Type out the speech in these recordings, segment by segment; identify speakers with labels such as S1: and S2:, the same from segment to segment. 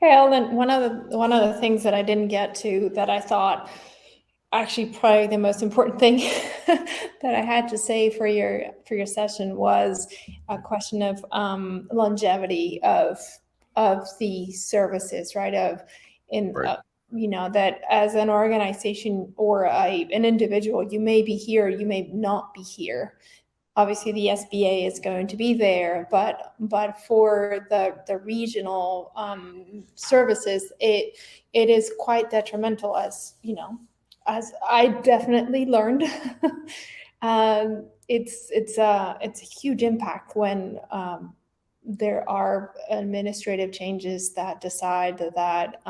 S1: Hey, Ellen, one of the things that I didn't get to that I thought actually probably the most important thing that I had to say for your session was a question of longevity of the services, right? Of in
S2: Right.
S1: that as an organization or an individual, you may be here, you may not be here. Obviously the SBA is going to be there, but for the regional services, it is quite detrimental, as as I definitely learned. It's a huge impact when there are administrative changes that decide that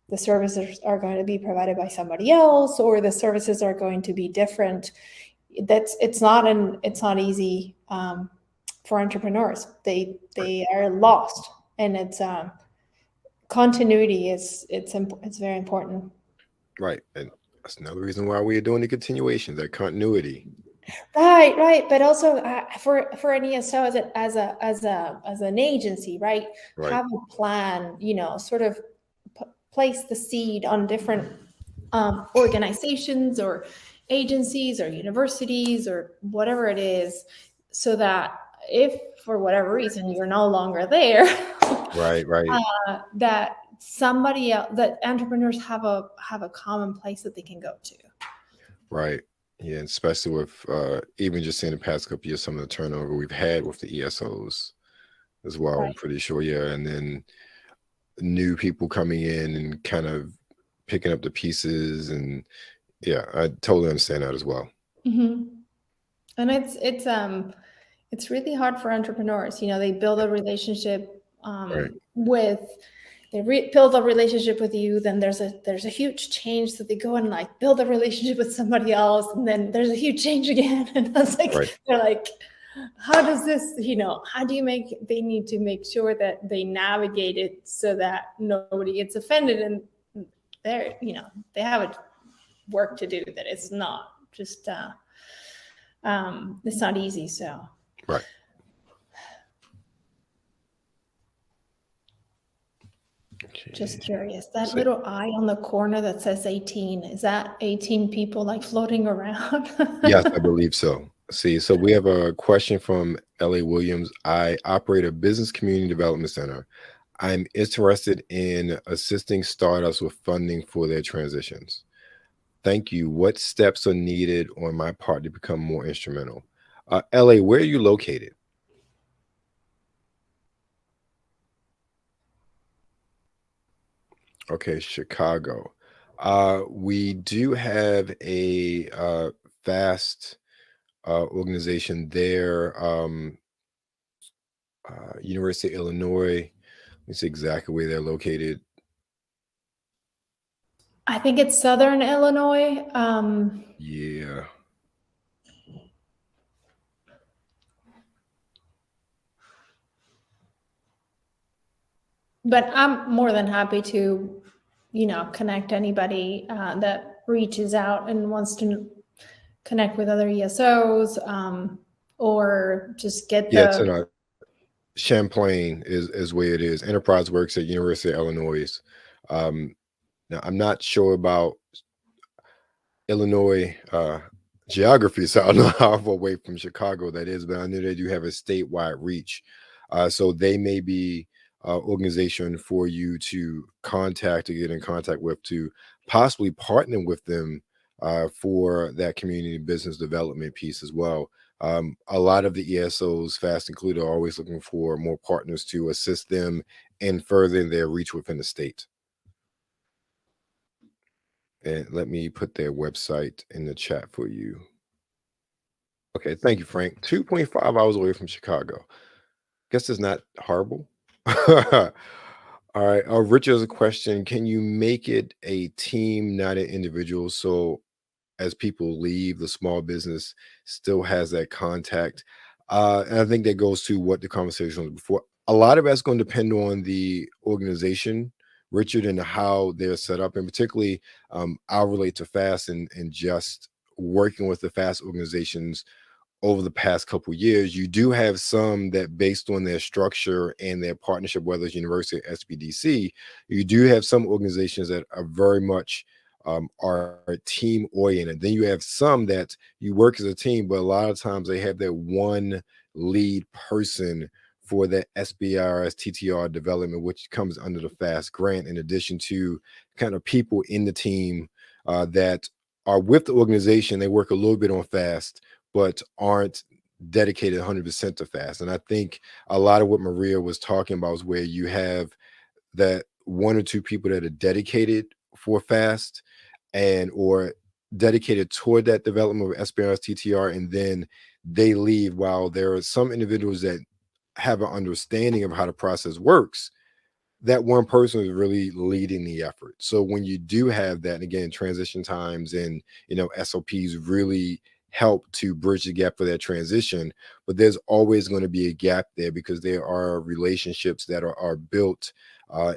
S1: the services are going to be provided by somebody else, or the services are going to be different. It's not easy for entrepreneurs. They are lost, and it's continuity it's very important.
S2: Right. And that's another reason why we're doing the continuation, that continuity.
S1: Right, but also for an ESO as an agency, right?
S2: Right.
S1: Have a plan, sort of place the seed on different organizations or agencies or universities or whatever it is, so that if for whatever reason you're no longer there,
S2: Right. Right.
S1: that somebody else, that entrepreneurs have a common place that they can go to.
S2: Right. Yeah. And especially with even just in the past couple of years, some of the turnover we've had with the ESOs as well, I'm
S1: Right.
S2: pretty sure. Yeah. And then new people coming in and kind of picking up the pieces. And yeah, I totally understand that as well.
S1: Mm-hmm. And it's really hard for entrepreneurs. They build a relationship
S2: Right.
S1: with build a relationship with you, then there's a huge change, so they go and like build a relationship with somebody else, and then there's a huge change again. And I was like,
S2: Right.
S1: they're like, how does this, how do you they need to make sure that they navigate it so that nobody gets offended, and they have a work to do, that it's not just it's not easy. So
S2: Right. Okay.
S1: just curious, that
S2: So,
S1: little eye on the corner that says 18, is that 18 people like floating around?
S2: yes, I believe so. See, so we have a question from L.A. Williams. I operate a business community development center. I'm interested in assisting startups with funding for their transitions. Thank you. What steps are needed on my part to become more instrumental? LA, where are you located? Okay, Chicago. We do have a vast organization there. University of Illinois. Let me see exactly where they're located.
S1: I think it's Southern Illinois.
S2: Yeah.
S1: But I'm more than happy to, connect anybody that reaches out and wants to connect with other ESOs, or just get
S2: Yeah, it's in
S1: the.
S2: Champlain is where it is. Enterprise works at University of Illinois. Now I'm not sure about Illinois geography, so I don't know how far away from Chicago that is, but I know they do have a statewide reach. So they may be organization for you to contact, to get in contact with, to possibly partner with them for that community business development piece as well. A lot of the ESOs, fast included, are always looking for more partners to assist them in furthering their reach within the state. And let me put their website in the chat for you. Okay, thank you, Frank. 2.5 hours away from Chicago. Guess it's not horrible. All right. Richard has a question. Can you make it a team, not an individual? So as people leave, the small business still has that contact. And I think that goes to what the conversation was before. A lot of that's going to depend on the organization, Richard, and how they're set up. And particularly, I'll relate to FAST and just working with the FAST organizations over the past couple years. You do have some that, based on their structure and their partnership, whether it's university or SBDC, you do have some organizations that are very much are team oriented. Then you have some that you work as a team, but a lot of times they have that one lead person for the SBIRS TTR development, which comes under the FAST grant, in addition to kind of people in the team that are with the organization. They work a little bit on FAST, but aren't dedicated 100% to FAST. And I think a lot of what Maria was talking about is where you have that one or two people that are dedicated for FAST and or dedicated toward that development of SBIRS TTR, and then they leave, while there are some individuals that have an understanding of how the process works. That one person is really leading the effort. So when you do have that, and again, transition times and SOPs really help to bridge the gap for that transition, but there's always going to be a gap there because there are relationships that are built,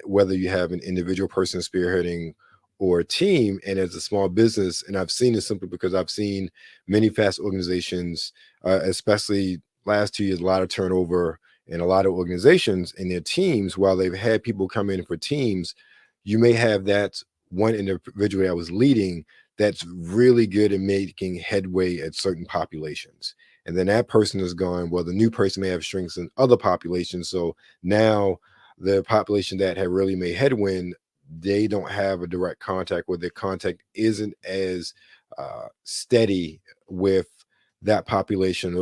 S2: whether you have an individual person spearheading or a team. And as a small business, and I've seen this simply because I've seen many FAST organizations, especially last 2 years, a lot of turnover in a lot of organizations in their teams. While they've had people come in for teams, you may have that one individual that was leading that's really good at making headway at certain populations. And then that person is gone. Well, the new person may have strengths in other populations. So now the population that had really made headwind, they don't have a direct contact, or their contact isn't as steady with that population,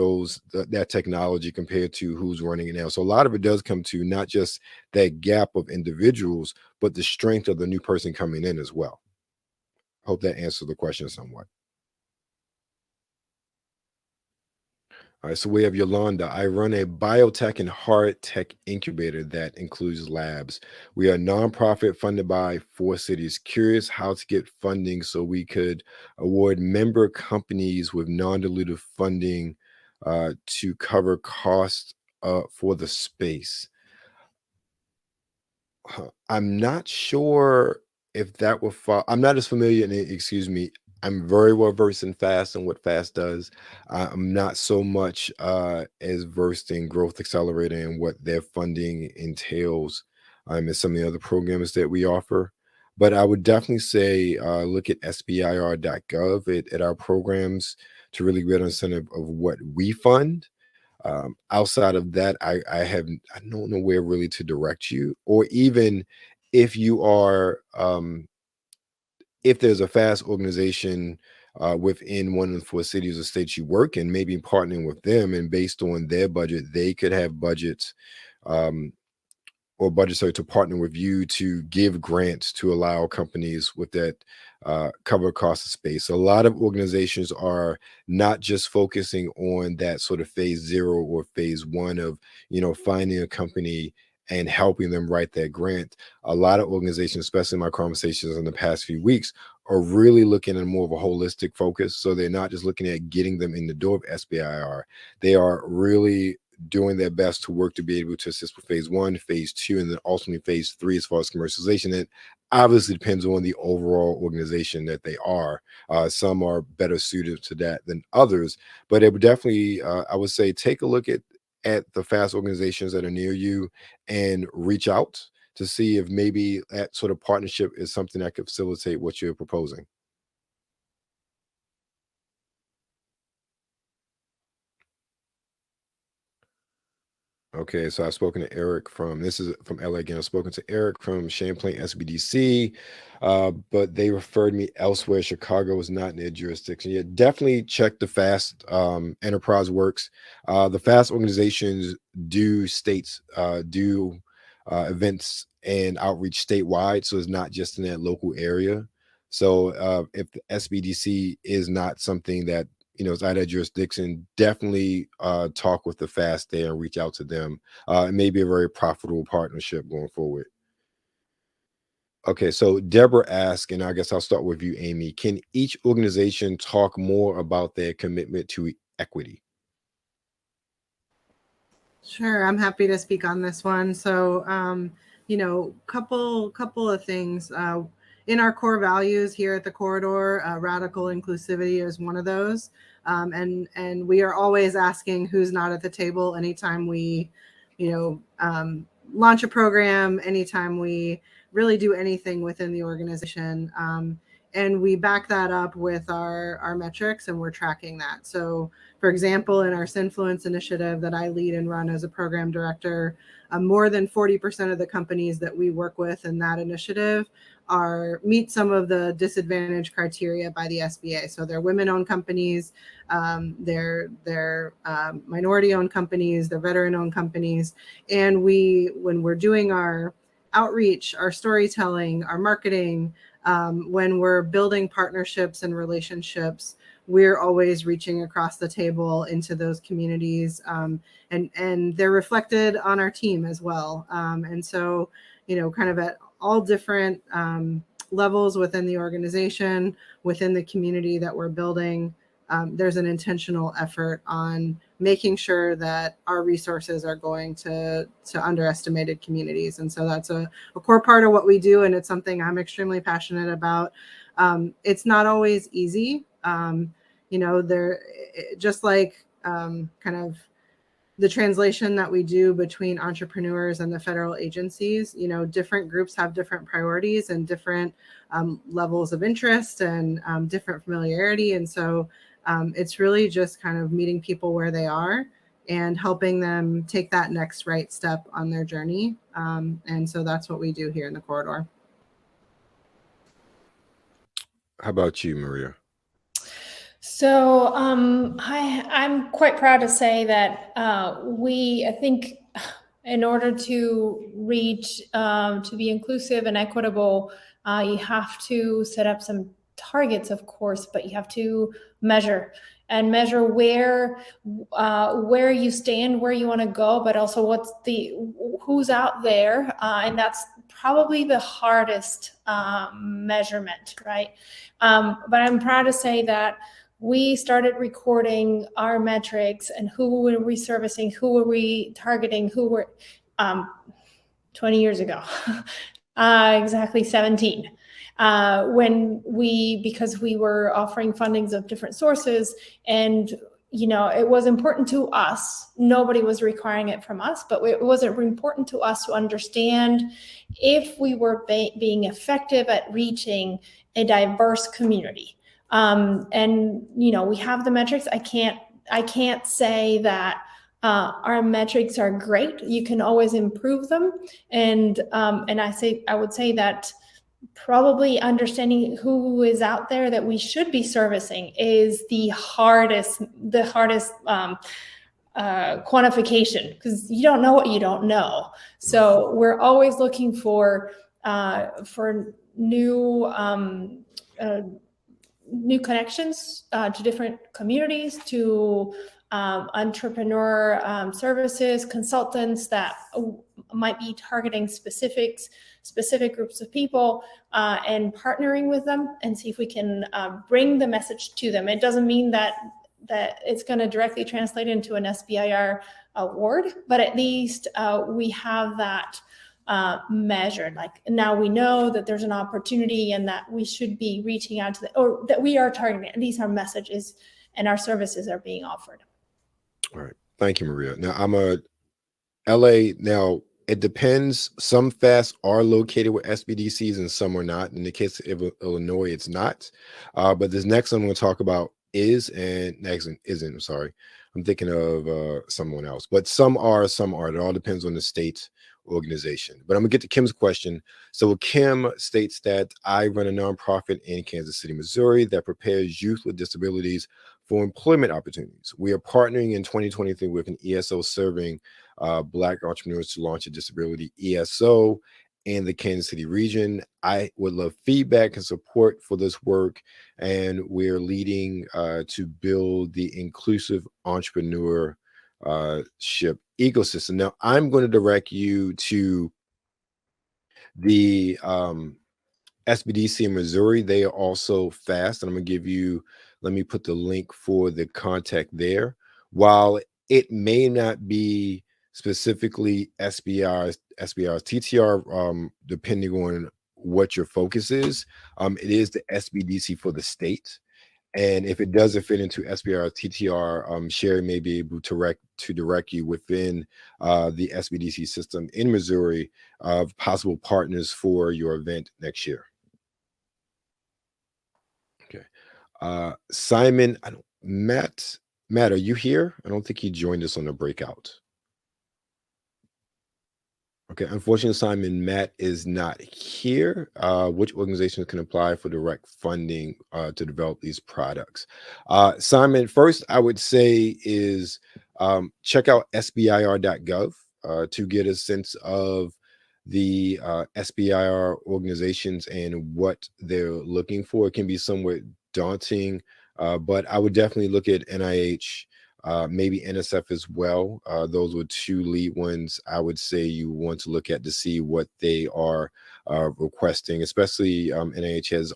S2: that technology, compared to who's running it now. So a lot of it does come to not just that gap of individuals, but the strength of the new person coming in as well. Hope that answers the question somewhat. All right, so we have Yolanda. I run a biotech and hard tech incubator that includes labs. We are a nonprofit funded by 4 cities. Curious how to get funding so we could award member companies with non-dilutive funding to cover costs for the space. I'm not sure if that will fall. I'm not as familiar, and excuse me, I'm very well versed in FAST and what FAST does. I'm not so much as versed in Growth Accelerator and what their funding entails, and some of the other programs that we offer. But I would definitely say look at SBIR.gov at our programs to really get an understanding of what we fund. Outside of that, I don't know where really to direct you, or even if you are if there's a FAST organization within one of the 4 cities or states you work in, maybe partnering with them, and based on their budget, they could have budgets um, or budgetary to partner with you to give grants to allow companies with that cover cost of space. A lot of organizations are not just focusing on that sort of phase 0 or phase 1 of finding a company and helping them write that grant. A lot of organizations, especially in my conversations in the past few weeks, are really looking at more of a holistic focus. So they're not just looking at getting them in the door of SBIR. They are really doing their best to work to be able to assist with phase 1, phase 2, and then ultimately phase 3 as far as commercialization. It obviously depends on the overall organization that they are. Some are better suited to that than others, but it would definitely, I would say, take a look at the FAST organizations that are near you and reach out to see if maybe that sort of partnership is something that could facilitate what you're proposing. Okay, so I've spoken to Eric from, this is from LA again. I've spoken to Eric from Champlain SBDC, but they referred me elsewhere. Chicago was not in their jurisdiction. Yeah, definitely check the FAST Enterprise Works. The FAST organizations do events and outreach statewide, so it's not just in that local area. So if the SBDC is not something that it's out of jurisdiction, definitely talk with the FAST there and reach out to them. It may be a very profitable partnership going forward. Okay, so Deborah asked, and I guess I'll start with you, Amy. Can each organization talk more about their commitment to equity?
S3: Sure, I'm happy to speak on this one. So, couple of things. in our core values here at the corridor, radical inclusivity is one of those. And we are always asking who's not at the table anytime we, launch a program, anytime we really do anything within the organization. And we back that up with our metrics, and we're tracking that. So, for example, in our Sinfluence initiative that I lead and run as a program director, more than 40% of the companies that we work with in that initiative meet some of the disadvantage criteria by the SBA. So they're women-owned companies, they're minority-owned companies, they're veteran-owned companies, and when we're doing our outreach, our storytelling, our marketing, when we're building partnerships and relationships, we're always reaching across the table into those communities, and they're reflected on our team as well. And so, kind of at all different levels within the organization, within the community that we're building, there's an intentional effort on making sure that our resources are going to underestimated communities. And so that's a core part of what we do, and it's something I'm extremely passionate about. It's not always easy. There, just like kind of the translation that we do between entrepreneurs and the federal agencies, different groups have different priorities and different levels of interest and different familiarity. And so it's really just kind of meeting people where they are and helping them take that next right step on their journey. And so that's what we do here in the corridor.
S2: How about you, Maria?
S1: So I'm quite proud to say that I think in order to reach, to be inclusive and equitable, you have to set up some targets, of course, but you have to measure where you stand, where you want to go, but also who's out there, and that's probably the hardest measurement, right? But I'm proud to say that we started recording our metrics and who were we servicing, who were we targeting, who were 20 years ago, exactly 17. Because we were offering fundings of different sources, and it was important to us. Nobody was requiring it from us, but it was important to us to understand if we were being effective at reaching a diverse community. And we have the metrics. I can't say that our metrics are great. You can always improve them, and I would say that probably understanding who is out there that we should be servicing is the hardest quantification, because you don't know what you don't know. So we're always looking for new connections to different communities, to entrepreneur services, consultants that might be targeting specific groups of people, and partnering with them and see if we can bring the message to them. It doesn't mean that it's going to directly translate into an SBIR award, but at least we have that measured. Like, now we know that there's an opportunity and that we should be reaching out to or that we are targeting. At least our message is and our services are being offered.
S2: All right. Thank you, Maria. Now, I'm a LA. Now, it depends. Some FAST are located with SBDCs and some are not. In the case of Illinois, it's not. But this next one I'm going to talk about is, and next one isn't. I'm sorry. I'm thinking of someone else. But some are, some aren't. It all depends on the state organization. But I'm going to get to Kim's question. So Kim states that I run a nonprofit in Kansas City, Missouri that prepares youth with disabilities for employment opportunities. We are partnering in 2023 with an ESO serving Black entrepreneurs to launch a disability ESO in the Kansas City region. I would love feedback and support for this work, and we're leading to build the inclusive entrepreneurship ecosystem. Now, I'm going to direct you to the SBDC in Missouri. They are also FAST, and I'm going to give you, let me put the link for the contact there. While it may not be specifically SBIR's TTR, depending on what your focus is. It is the SBDC for the state. And if it doesn't fit into SBIR TTR, Sherry may be able to direct you within the SBDC system in Missouri of possible partners for your event next year. Okay. Simon, Matt, are you here? I don't think he joined us on the breakout. Okay, unfortunately, Simon, Matt is not here. Which organizations can apply for direct funding to develop these products? Simon, first I would say is check out SBIR.gov to get a sense of the SBIR organizations and what they're looking for. It can be somewhat daunting, but I would definitely look at NIH, maybe NSF as well. Those were two lead ones I would say you want to look at to see what they are requesting, especially NIH has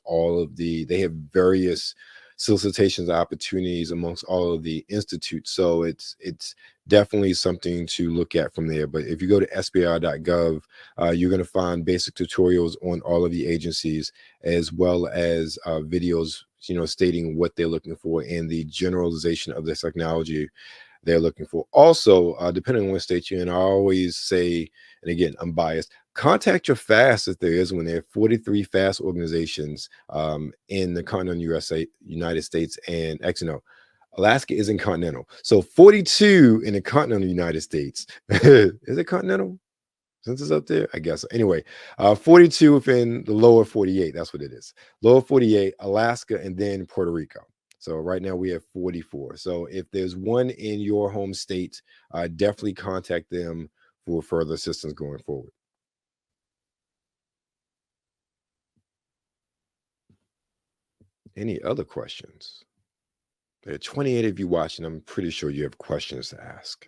S2: they have various solicitations opportunities amongst all of the institutes. So it's definitely something to look at from there. But if you go to SBIR.gov, you're going to find basic tutorials on all of the agencies, as well as videos stating what they're looking for and the generalization of the technology they're looking for. Also, depending on what state you're in, I always say, and again, I'm biased, contact your FAST if there is one. There are 43 FAST organizations in the continental United States, and actually, no, Alaska isn't continental. So 42 in the continental United States. Is it continental? Since it's up there, I guess. Anyway, 42 within the lower 48. That's what it is. Lower 48, Alaska, and then Puerto Rico. So right now we have 44. So if there's one in your home state, definitely contact them for further assistance going forward. Any other questions? There are 28 of you watching. I'm pretty sure you have questions to ask.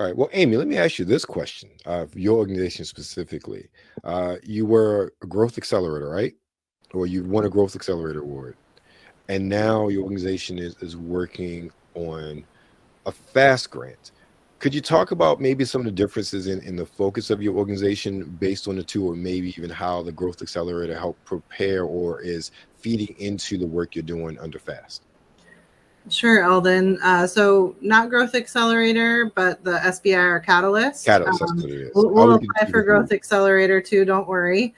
S2: All right. Well, Amy, let me ask you this question for your organization specifically. You were a growth accelerator, right? Or you won a growth accelerator award. And now your organization is working on a FAST grant. Could you talk about maybe some of the differences in the focus of your organization based on the two, or maybe even how the growth accelerator helped prepare or is feeding into the work you're doing under FAST?
S3: Sure, Eldon. So not Growth Accelerator, but the SBIR Catalyst.
S2: Catalyst, that's what it is.
S3: We'll apply for Growth Accelerator too, don't worry.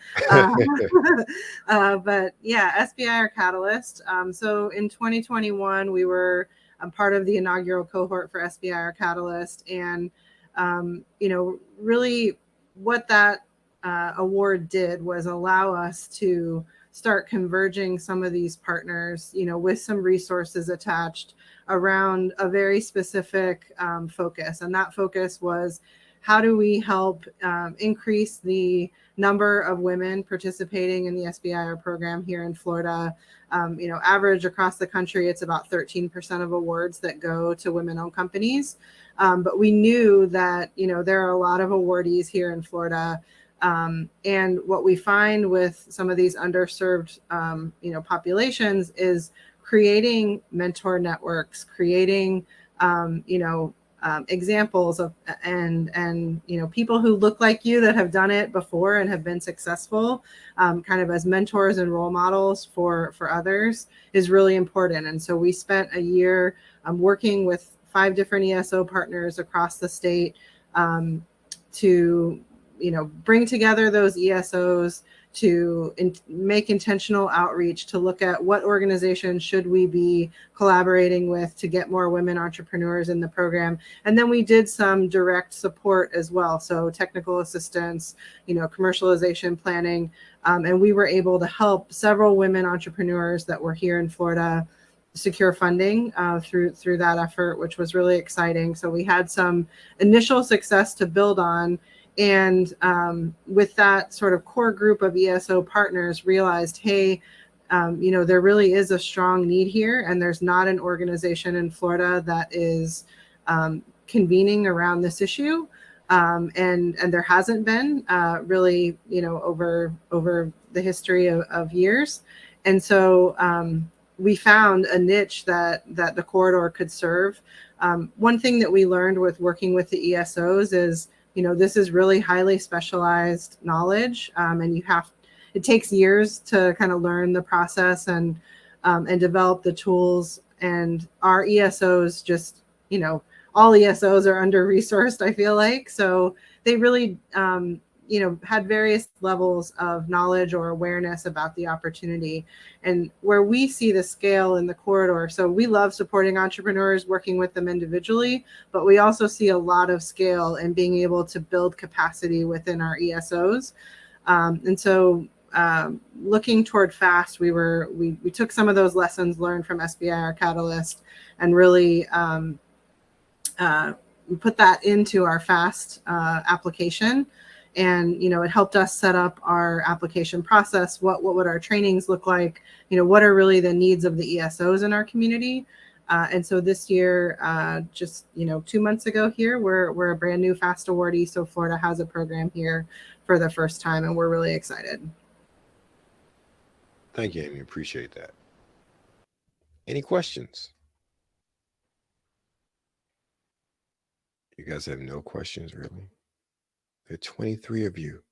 S3: But yeah, SBIR Catalyst. So in 2021, we were part of the inaugural cohort for SBIR Catalyst. And, really what that award did was allow us to start converging some of these partners, with some resources attached around a very specific focus. And that focus was, how do we help increase the number of women participating in the SBIR program here in Florida? Average across the country, it's about 13% of awards that go to women-owned companies. But we knew that, there are a lot of awardees here in Florida. And what we find with some of these underserved, populations is creating mentor networks, creating, examples of, and people who look like you that have done it before and have been successful, kind of as mentors and role models for others is really important. And so we spent a year working with 5 different ESO partners across the state to bring together those ESOs to make intentional outreach, to look at what organizations should we be collaborating with to get more women entrepreneurs in the program. And then we did some direct support as well. So technical assistance, commercialization planning. And we were able to help several women entrepreneurs that were here in Florida secure funding through that effort, which was really exciting. So we had some initial success to build on. And with that sort of core group of ESO partners, realized, hey, there really is a strong need here, and there's not an organization in Florida that is convening around this issue. and there hasn't been really, over the history of years. And so we found a niche that the corridor could serve. One thing that we learned with working with the ESOs is, this is really highly specialized knowledge, and it takes years to kind of learn the process and develop the tools. And our ESOs just, all ESOs are under-resourced, I feel like. So they really, had various levels of knowledge or awareness about the opportunity. And where we see the scale in the corridor, so we love supporting entrepreneurs, working with them individually, but we also see a lot of scale in being able to build capacity within our ESOs. And so looking toward FAST, we took some of those lessons learned from SBIR Catalyst and really we put that into our FAST application. And, it helped us set up our application process. What would our trainings look like? What are really the needs of the ESOs in our community? And so this year, just, 2 months ago here, we're a brand new FAST awardee. So Florida has a program here for the first time, and we're really excited.
S2: Thank you, Amy. Appreciate that. Any questions? You guys have no questions, really? There are 23 of you.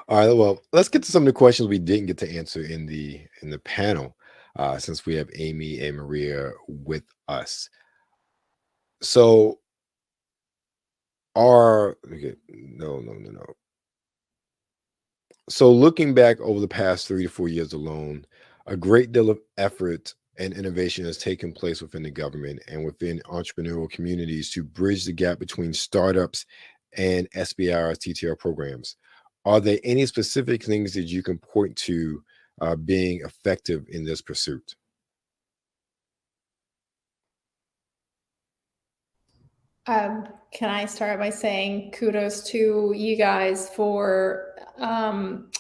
S2: All right, well, let's get to some of the questions we didn't get to answer in the panel, since we have Amy and Maria with us. So no. So looking back over the past 3 to 4 years alone, a great deal of effort and innovation has taken place within the government and within entrepreneurial communities to bridge the gap between startups and SBIR TTR programs. Are there any specific things that you can point to being effective in this pursuit?
S1: Can I start by saying kudos to you guys for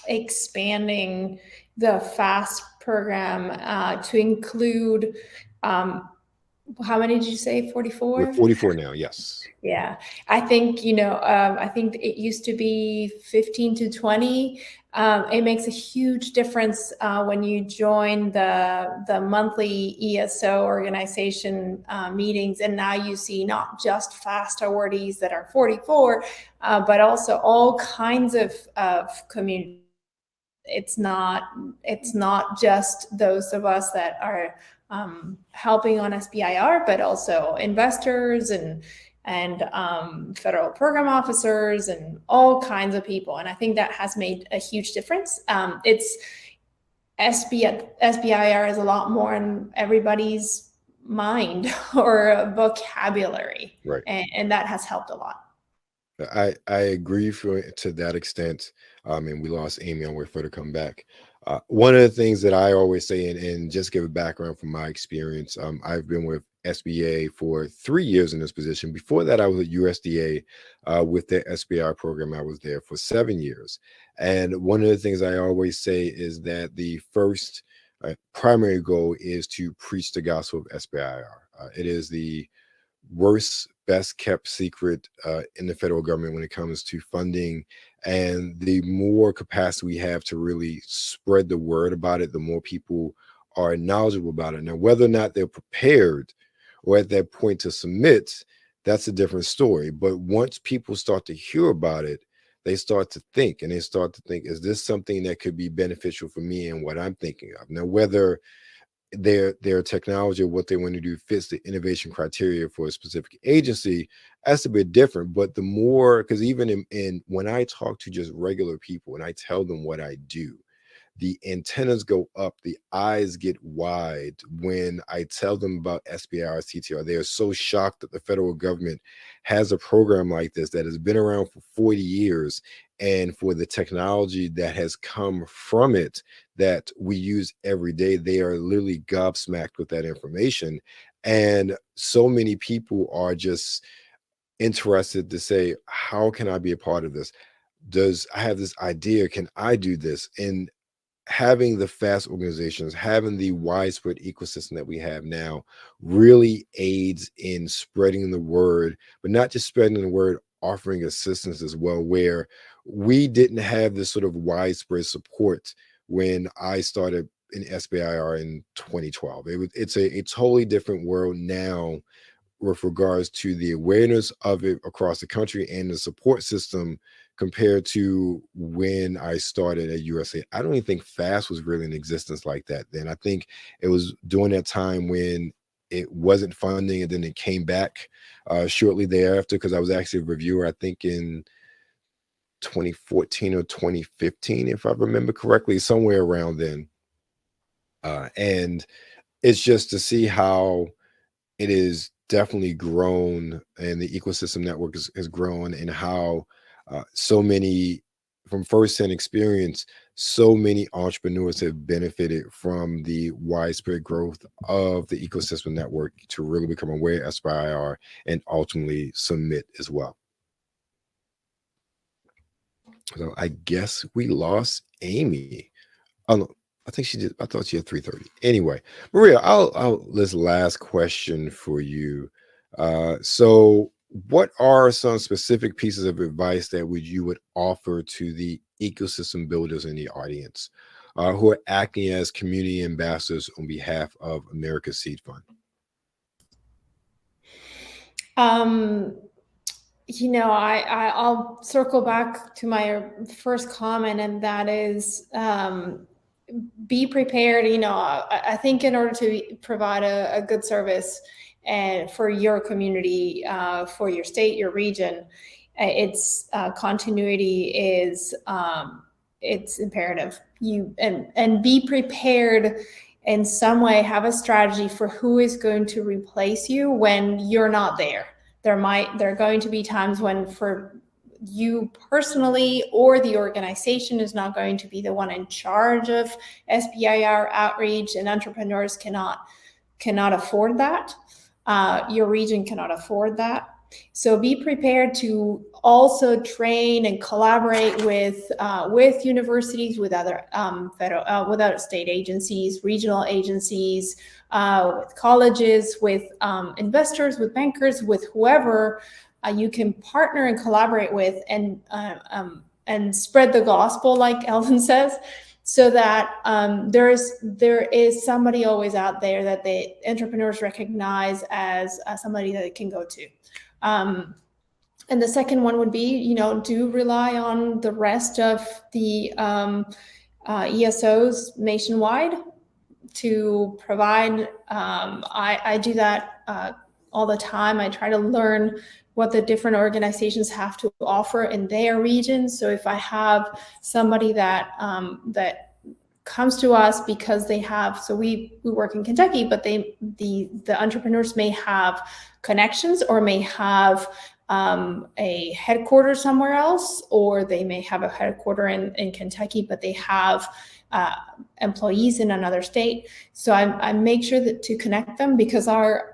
S1: expanding the FAST program to include, how many did you say, 44?
S2: We're 44 now, yes.
S1: Yeah, I think, I think it used to be 15 to 20. It makes a huge difference when you join the monthly ESO organization meetings, and now you see not just FAST awardees that are 44, but also all kinds of community. It's not just those of us that are helping on SBIR, but also investors and federal program officers and all kinds of people. And I think that has made a huge difference. It's SBIR is a lot more in everybody's mind or vocabulary,
S2: right?
S1: And that has helped a lot.
S2: I agree to that extent. And we lost Amy. I'll wait for her to come back. One of the things that I always say, and just give a background from my experience, I've been with SBA for 3 years in this position. Before that, I was at USDA with the SBIR program. I was there for 7 years. And one of the things I always say is that the first primary goal is to preach the gospel of SBIR. It is the worst, best kept secret in the federal government when it comes to funding. And the more capacity we have to really spread the word about it, the more people are knowledgeable about it. Now, whether or not they're prepared or at that point to submit, that's a different story. But once people start to hear about it, they start to think, is this something that could be beneficial for me and what I'm thinking of? Now, whether their technology or what they want to do fits the innovation criteria for a specific agency, that's a bit different. But the more, because even in when I talk to just regular people and I tell them what I do, the antennas go up, the eyes get wide when I tell them about SBIR TTR. They are so shocked that the federal government has a program like this that has been around for 40 years, and for the technology that has come from it that we use every day. They are literally gobsmacked with that information. And so many people are just interested to say, how can I be a part of this? I have this idea? Can I do this? And having the fast organizations, having the widespread ecosystem that we have now really aids in spreading the word, but not just spreading the word, offering assistance as well, where we didn't have this sort of widespread support when I started in SBIR in 2012. It's a totally different world now with regards to the awareness of it across the country and the support system compared to when I started at USA. I don't even think FAST was really in existence like that then. I think it was during that time when it wasn't funding, and then it came back shortly thereafter, because I was actually a reviewer, I think in 2014 or 2015, if I remember correctly, somewhere around then. And it's just to see how it is definitely grown, and the ecosystem network has grown, and how so many, from firsthand experience, so many entrepreneurs have benefited from the widespread growth of the ecosystem network to really become aware of SBIR and ultimately submit as well. So I guess we lost Amy. Oh no, I think she did. I thought she had 3:30. Anyway, Maria, I'll this last question for you. So what are some specific pieces of advice that you would offer to the ecosystem builders in the audience who are acting as community ambassadors on behalf of America's Seed Fund?
S1: I'll circle back to my first comment, and that is be prepared. I think in order to provide a good service and for your community, for your state, your region, it's continuity is it's imperative. And be prepared in some way. Have a strategy for who is going to replace you when you're not there. There are going to be times when, for you personally or the organization is not going to be the one in charge of SBIR outreach, and entrepreneurs cannot afford that. Your region cannot afford that. So be prepared to also train and collaborate with universities, with other federal, with other state agencies, regional agencies, with colleges, with investors, with bankers, with whoever you can partner and collaborate with, and spread the gospel, like Eldon says, so that there is somebody always out there that the entrepreneurs recognize as somebody that it can go to. And the second one would be, do rely on the rest of the ESOs nationwide to provide. I do that all the time. I try to learn what the different organizations have to offer in their region. So if I have somebody that comes to us because they have, so we work in Kentucky, but the entrepreneurs may have connections, or may have a headquarters somewhere else, or they may have a headquarter in Kentucky, but they have employees in another state. So I make sure that to connect them, because our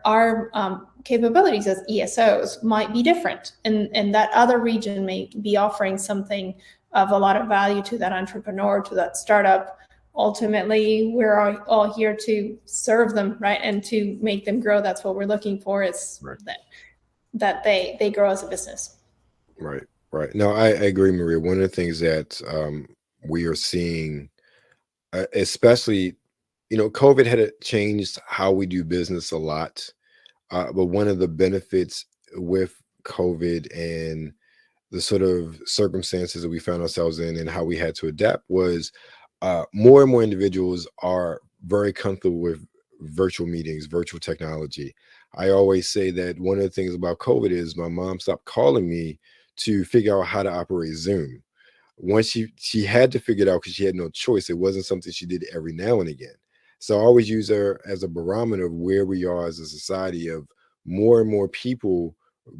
S1: capabilities as ESOs might be different, and that other region may be offering something of a lot of value to that entrepreneur, to that startup. Ultimately, we're all here to serve them, right, and to make them grow. That's what we're looking for, is
S2: Right.
S1: that they grow as a business.
S2: Right. No, I agree, Maria. One of the things that we are seeing, especially, COVID had changed how we do business a lot. But one of the benefits with COVID and the sort of circumstances that we found ourselves in and how we had to adapt was more and more individuals are very comfortable with virtual meetings, virtual technology. I always say that one of the things about COVID is my mom stopped calling me to figure out how to operate Zoom. Once she had to figure it out because she had no choice. It wasn't something she did every now and again. So I always use her as a barometer of where we are as a society, of more and more people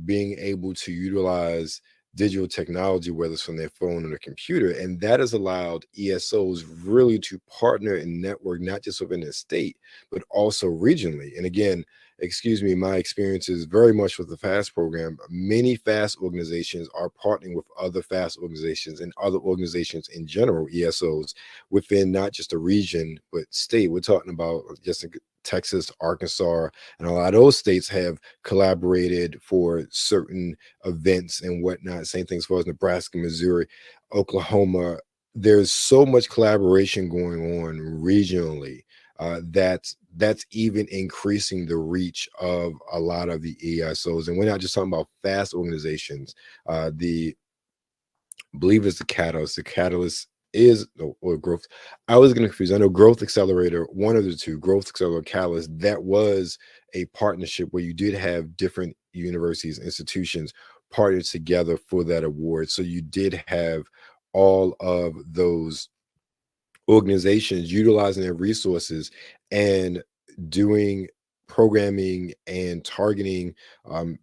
S2: being able to utilize digital technology, whether it's from their phone or their computer. And that has allowed ESOs really to partner and network, not just within the state, but also regionally. And again, my experience is very much with the FAST program. Many FAST organizations are partnering with other FAST organizations and other organizations in general, ESOs, within not just a region, but state. We're talking about just Texas, Arkansas, and a lot of those states have collaborated for certain events and whatnot. Same thing as far as Nebraska, Missouri, Oklahoma. There's so much collaboration going on regionally that's even increasing the reach of a lot of the ESOs. And we're not just talking about FAST organizations. The I believe it's the Catalyst. The Catalyst is or growth. I was getting confused. I know Growth Accelerator, one of the two, Growth Accelerator, Catalyst, that was a partnership where you did have different universities, institutions partnered together for that award. So you did have all of those organizations utilizing their resources and doing programming and targeting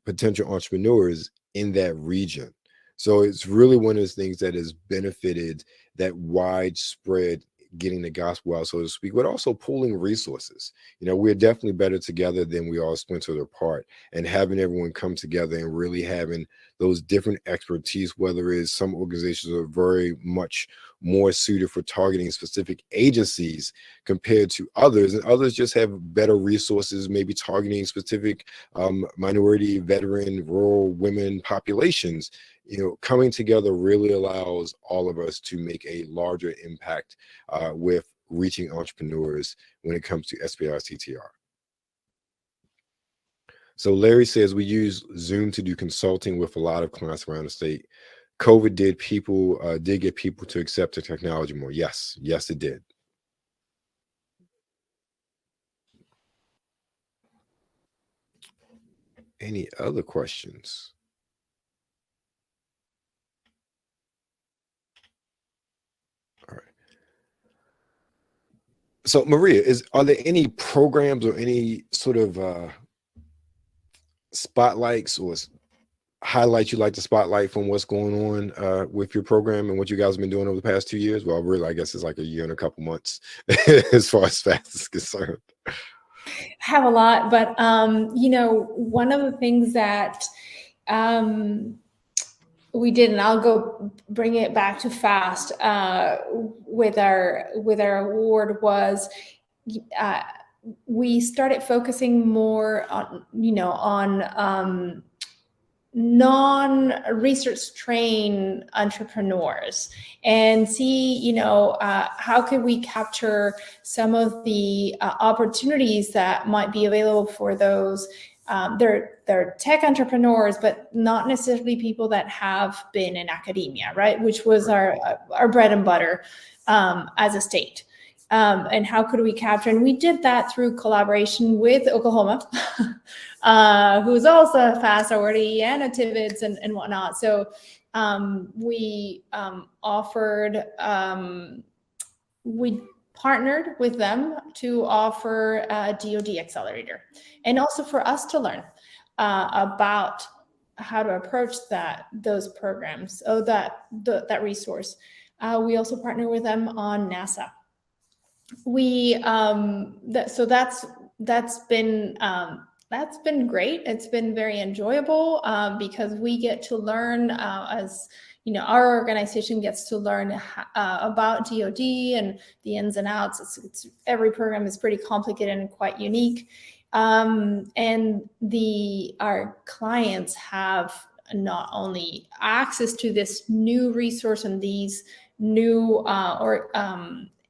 S2: potential entrepreneurs in that region. So it's really one of those things that has benefited that widespread getting the gospel out, so to speak, but also pooling resources. We're definitely better together than we are splintered apart, and having everyone come together and really having those different expertise, whether it's some organizations are very much more suited for targeting specific agencies compared to others, and others just have better resources, maybe targeting specific minority, veteran, rural women populations. Coming together really allows all of us to make a larger impact with reaching entrepreneurs when it comes to SBIR CTR. So Larry says we use Zoom to do consulting with a lot of clients around the state. COVID did get people to accept the technology more. Yes, it did. Any other questions? All right. So Maria, are there any programs or any sort of spotlights or highlights you'd like to spotlight from what's going on with your program and what you guys have been doing over the past 2 years? Well, really, I guess it's like a year and a couple months as far as FAST is concerned.
S1: Have a lot, but one of the things that we did, and I'll go bring it back to FAST with our award, was we started focusing more on non-research trained entrepreneurs and see, how could we capture some of the opportunities that might be available for those. They're tech entrepreneurs, but not necessarily people that have been in academia, right? Which was our bread and butter as a state. And how could we capture? And we did that through collaboration with Oklahoma, who's also a FAST awardee and a TIVIDS and whatnot. So we partnered with them to offer a DoD accelerator, and also for us to learn about how to approach those programs. That resource. We also partner with them on NASA. That's been great. It's been very enjoyable because we get to learn as our organization gets to learn about DoD and the ins and outs. Every program is pretty complicated and quite unique, and our clients have not only access to this new resource and these new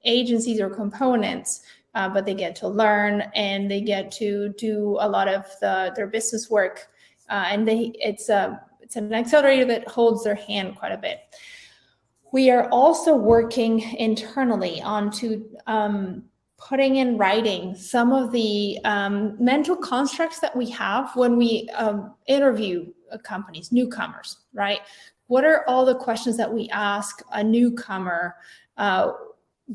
S1: agencies or components, but they get to learn and they get to do a lot of their business work, and it's an accelerator that holds their hand quite a bit. We are also working internally onto putting in writing some of the mental constructs that we have when we interview companies, newcomers, right? What are all the questions that we ask a newcomer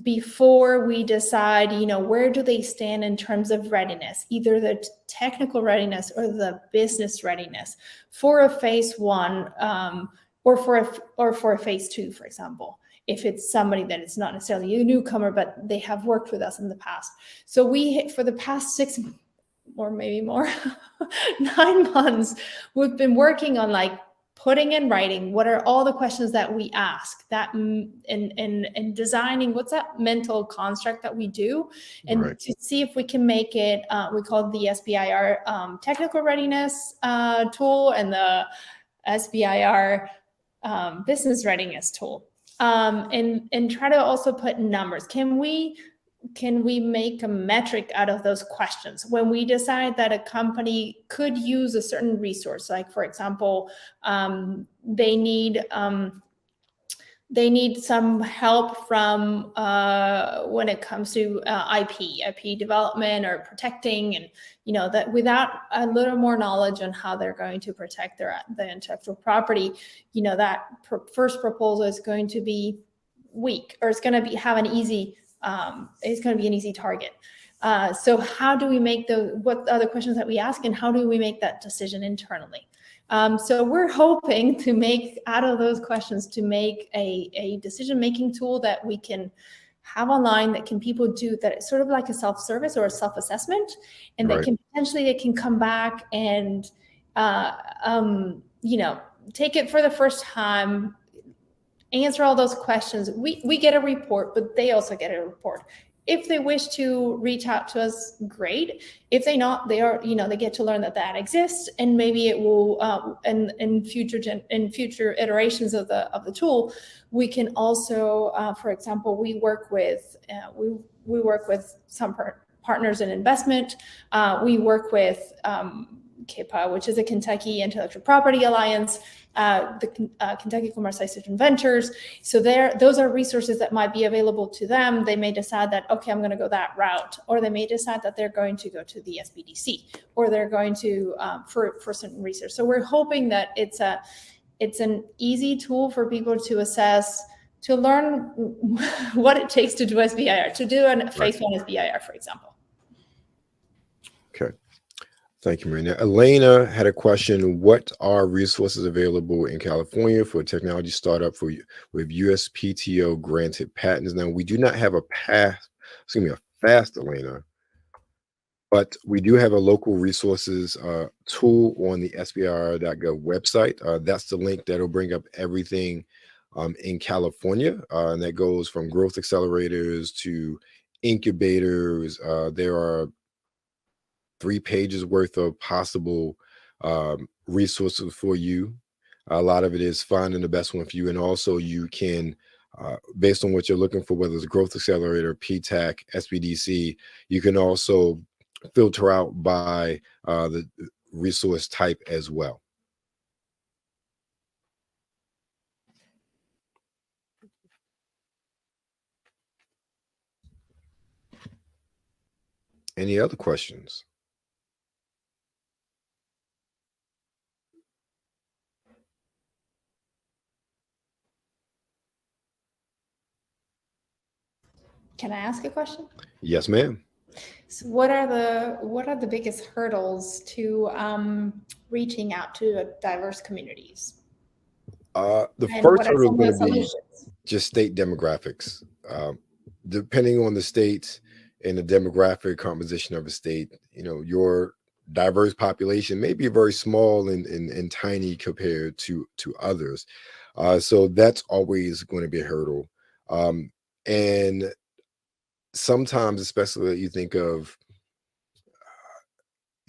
S1: before we decide, where do they stand in terms of readiness, either the technical readiness or the business readiness for a phase 1 or for a phase 2, for example, if it's somebody that is not necessarily a newcomer, but they have worked with us in the past. So for the past or maybe more, 9 months, we've been working on like putting in writing what are all the questions that we ask, that and designing what's that mental construct that we do, and
S2: Right.
S1: to see if we can make it, we call it the SBIR technical readiness tool and the SBIR business readiness tool, and try to also put numbers. Can we make a metric out of those questions when we decide that a company could use a certain resource? Like, for example, they need some help from when it comes to IP development or protecting, and that without a little more knowledge on how they're going to protect their intellectual property, that first proposal is going to be weak, or it's going to have an easy target. So how do we make what are the questions that we ask, and how do we make that decision internally? So we're hoping to make out of those questions to make a decision-making tool that we can have online, that people do, that it's sort of like a self-service or a self-assessment, and
S2: Right.
S1: that can potentially, they can come back and take it for the first time, answer all those questions. We get a report, but they also get a report. If they wish to reach out to us, great. If they not, they get to learn that exists, and maybe it will in future iterations of the tool, we can also, for example, we work with some partners in investment. We work with KIPA, which is a Kentucky Intellectual Property Alliance, the Kentucky Commercialization Ventures. So those are resources that might be available to them. They may decide that, okay, I'm going to go that route, or they may decide that they're going to go to the SBDC, or they're going to for certain research. So we're hoping that it's an easy tool for people to assess, to learn what it takes to do SBIR, to do a phase 1 SBIR, for example.
S2: Okay. Thank you, Marina. Elena had a question. What are resources available in California for a technology startup with USPTO granted patents? Now, we do not have a fast, Elena, but we do have a local resources tool on the SBIR.gov website. That's the link that'll bring up everything in California, and that goes from growth accelerators to incubators. There are 3 pages worth of possible resources for you. A lot of it is finding the best one for you, and also you can, based on what you're looking for, whether it's growth accelerator, PTAC, SBDC, you can also filter out by the resource type as well. Any other questions?
S1: Can I ask a question?
S2: Yes, ma'am.
S1: So what are the biggest hurdles to reaching out to diverse communities?
S2: The
S1: And
S2: first
S1: what are
S2: hurdle
S1: some
S2: is
S1: of
S2: going
S1: the
S2: to be
S1: solutions?
S2: just state demographics. Depending on the state and the demographic composition of a state, your diverse population may be very small and tiny compared to others. So that's always going to be a hurdle. And sometimes, especially that you think of,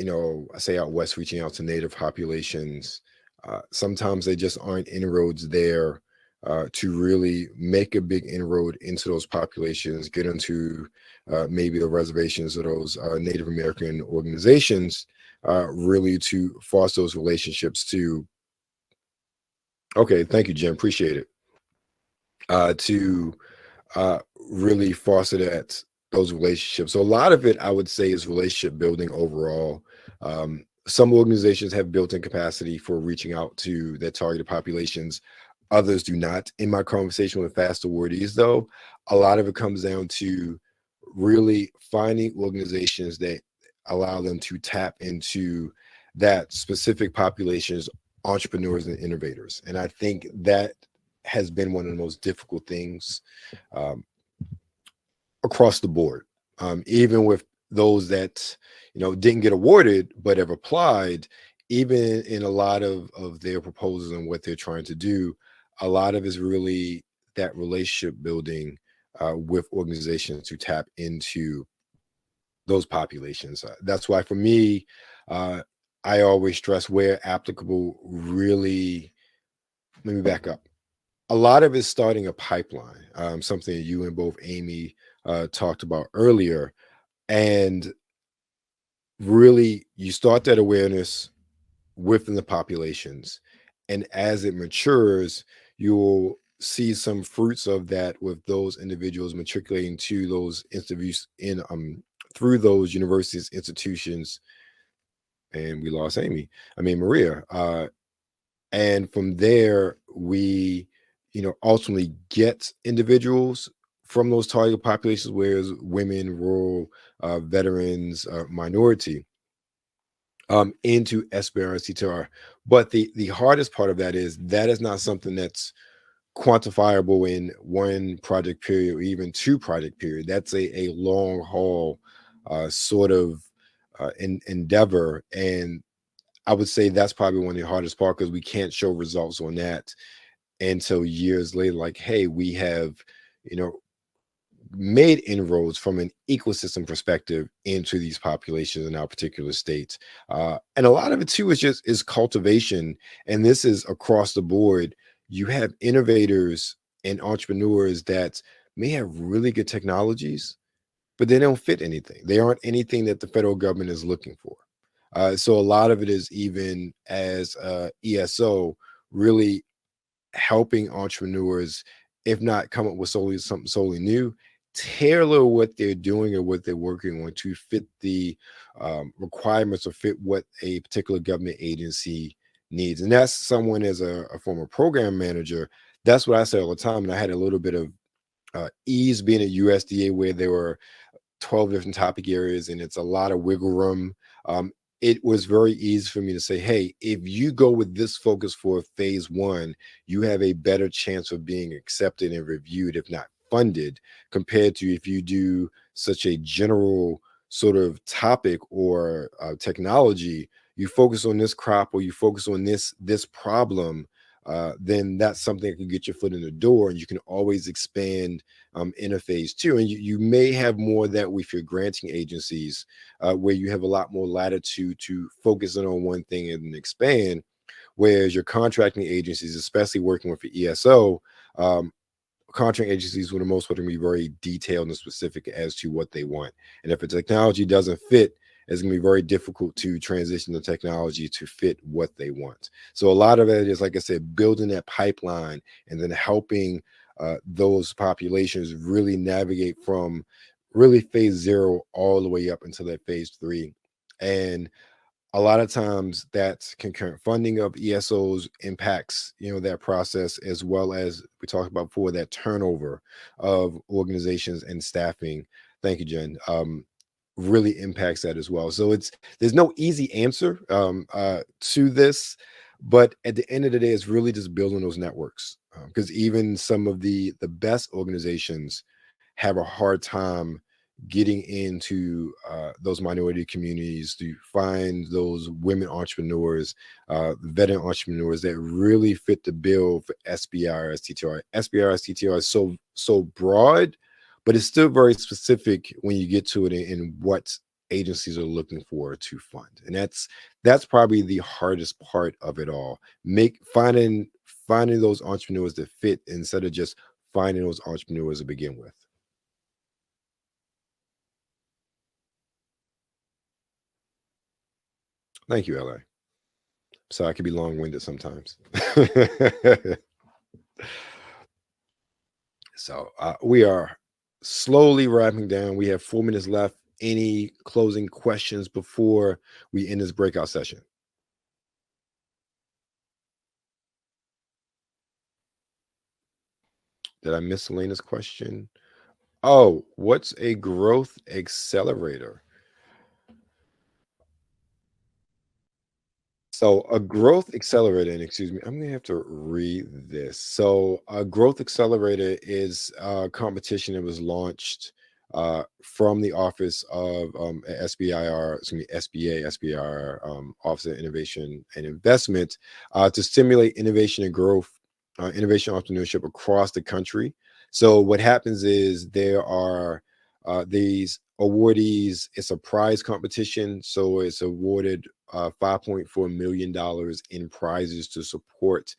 S2: I say out west, reaching out to native populations, sometimes they just aren't inroads there to really make a big inroad into those populations, get into maybe the reservations of those Native American organizations, really to foster those relationships to, okay, thank you, Jim, appreciate it, to really foster those relationships. So a lot of it, I would say, is relationship building overall. Some organizations have built-in capacity for reaching out to their targeted populations. Others do not. In my conversation with fast awardees, though, a lot of it comes down to really finding organizations that allow them to tap into that specific population's entrepreneurs and innovators. And I think that has been one of the most difficult things across the board, even with those that, didn't get awarded but have applied, even in a lot of their proposals and what they're trying to do, a lot of is really that relationship building with organizations to tap into those populations. That's why for me, I always stress where applicable, really, let me back up. A lot of it's starting a pipeline, something you and both Amy talked about earlier. And really, you start that awareness within the populations. And as it matures, you'll see some fruits of that with those individuals matriculating to those interviews in through those universities, institutions. And we lost Amy. I mean Maria. And from there, we, ultimately get individuals from those target populations, whereas women, rural, veterans, minority, into SBIR and CTR. But the hardest part of that is not something that's quantifiable in one project period or even two project period. That's a long haul sort of endeavor. And I would say that's probably one of the hardest part, because we can't show results on that until years later. Like, hey, we have, made inroads from an ecosystem perspective into these populations in our particular states. And a lot of it too is cultivation. And this is across the board. You have innovators and entrepreneurs that may have really good technologies, but they don't fit anything. They aren't anything that the federal government is looking for. So a lot of it is, even as ESO, really helping entrepreneurs, if not come up with something solely new, tailor what they're doing or what they're working on to fit the requirements or fit what a particular government agency needs. And that's someone, as a former program manager, that's what I say all the time. And I had a little bit of ease being at USDA, where there were 12 different topic areas and it's a lot of wiggle room. It was very easy for me to say, hey, if you go with this focus for phase one, you have a better chance of being accepted and reviewed, if not funded, compared to if you do such a general sort of topic or technology. You focus on this crop, or you focus on this problem, then that's something that can get your foot in the door, and you can always expand in a phase two. And you may have more of that with your granting agencies, where you have a lot more latitude to focus in on one thing and expand. Whereas your contracting agencies, especially working with the ESO, contract agencies, for the most part, are going to be very detailed and specific as to what they want. And if a technology doesn't fit, it's going to be very difficult to transition the technology to fit what they want. So a lot of it is, like I said, building that pipeline and then helping those populations really navigate from really phase zero all the way up until that phase three. And a lot of times that concurrent funding of ESOs impacts, that process, as well as we talked about before, that turnover of organizations and staffing. Thank you, Jen. Really impacts that as well. So there's no easy answer to this, but at the end of the day, it's really just building those networks, because even some of the best organizations have a hard time getting into those minority communities to find those women entrepreneurs, veteran entrepreneurs that really fit the bill for SBIR, STTR. SBIR, STTR is so broad, but it's still very specific when you get to it in what agencies are looking for to fund. And that's probably the hardest part of it all. Finding those entrepreneurs that fit, instead of just finding those entrepreneurs to begin with. Thank you, LA. So I can be long-winded sometimes. So we are slowly wrapping down. We have 4 minutes left. Any closing questions before we end this breakout session? Did I miss Selena's question? Oh, what's a growth accelerator? So a growth accelerator, and excuse me, I'm gonna have to read this. So a growth accelerator is a competition that was launched from the Office of SBIR, SBIR, Office of Innovation and Investment, to stimulate innovation and growth, innovation entrepreneurship across the country. So what happens is there are these awardees. It's a prize competition, so it's awarded $5.4 million in prizes to support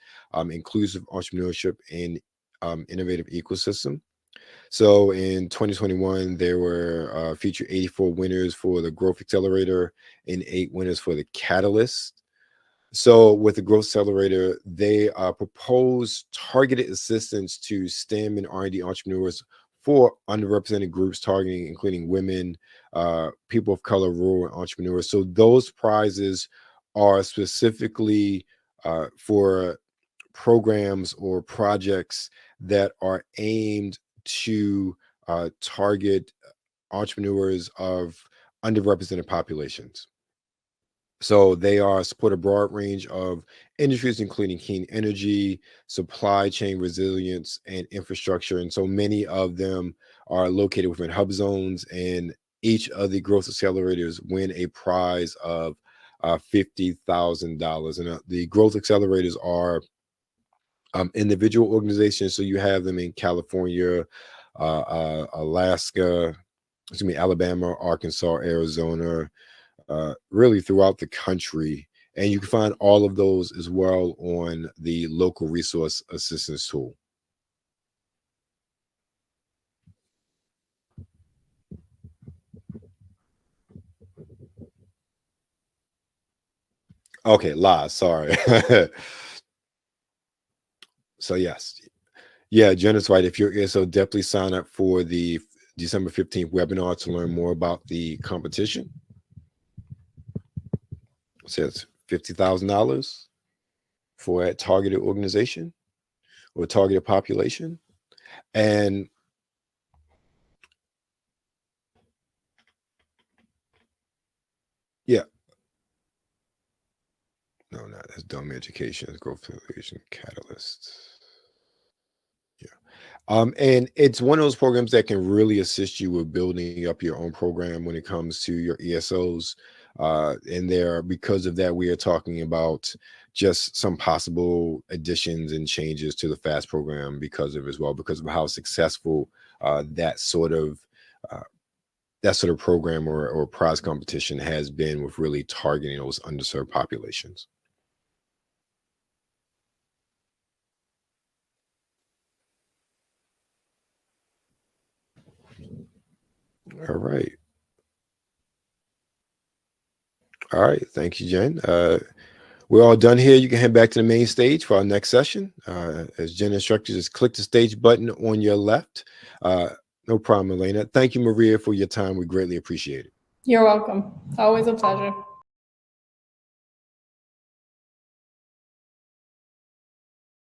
S2: inclusive entrepreneurship and innovative ecosystem. So in 2021, there were featured 84 winners for the Growth Accelerator and 8 winners for the Catalyst. So with the Growth Accelerator, they propose targeted assistance to STEM and R&D entrepreneurs for underrepresented groups, targeting including women, people of color, rural entrepreneurs. So those prizes are specifically for programs or projects that are aimed to target entrepreneurs of underrepresented populations. So they support a broad range of industries, including clean energy, supply chain resilience, and infrastructure. And so many of them are located within hub zones, and each of the growth accelerators win a prize of $50,000. And the growth accelerators are individual organizations. So you have them in California, Alaska, Alabama, Arkansas, Arizona, really throughout the country. And you can find all of those as well on the local resource assistance tool. Okay, live, sorry. So yes, yeah, Jenna's right. If you're ESO, definitely sign up for the December 15th webinar to learn more about the competition. It says $50,000 for a targeted organization or targeted population. And yeah, no, that's Dumb Education, it's Growth Education Catalyst. Yeah. And it's one of those programs that can really assist you with building up your own program when it comes to your ESOs. And there, because of that, we are talking about just some possible additions and changes to the FAST program because of how successful that sort of program or prize competition has been with really targeting those underserved populations. All right. All right. Thank you, Jen. We're all done here. You can head back to the main stage for our next session. As Jen instructed, just click the stage button on your left. No problem, Elena. Thank you, Maria, for your time. We greatly appreciate it.
S1: You're welcome. Always a pleasure.